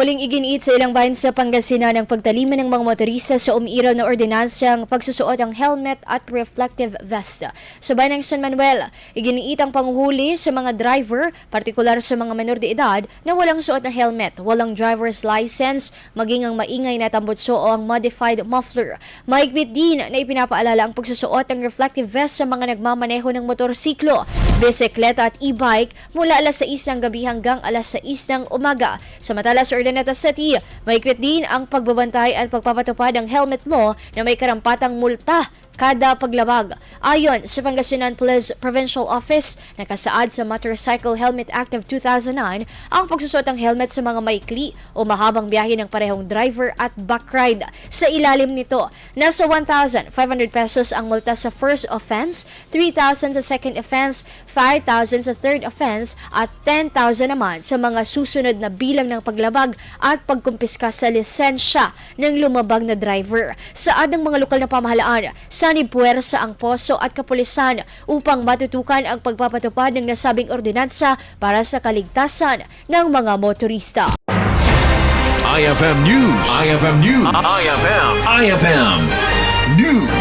Muling iginiit sa ilang bayan sa Pangasinan ang pagtalima ng mga motorista sa umiiral na ordinansang pagsusuot ng helmet at reflective vest. Sa bayan ng San Manuel, iginiit ang panghuhuli sa mga driver, partikular sa mga menor de edad na walang suot na helmet, walang driver's license, maging ang maingay na tambutso o ang modified muffler. Mahigpit din na ipinapaalala ang pagsusuot ng reflective vest sa mga nagmamaneho ng motorsiklo, bisikleta at e-bike mula alas 6 ng gabi hanggang alas 6 ng umaga. Samantala sa Urdaneta City, mahigpit din ang pagbabantay at pagpapatupad ng helmet law na may karampatang multa kada paglabag. Ayon sa Pangasinan Police Provincial Office, nakasaad sa Motorcycle Helmet Act of 2009 ang pagsusuot ng helmet sa mga maikli o mahabang biyahe ng parehong driver at backride. Sa ilalim nito, nasa 1,500 pesos ang multa sa first offense, 3,000 sa second offense, 5,000 sa third offense at 10,000 naman sa mga susunod na bilang ng paglabag at pagkumpiska sa lisensya ng lumabag na driver. Saad ng mga lokal na pamahalaan, sanipuwersa ang poso at kapulisan upang matutukan ang pagpapatupad ng nasabing ordinansa para sa kaligtasan ng mga motorista. IFM News. IFM News. IFM News.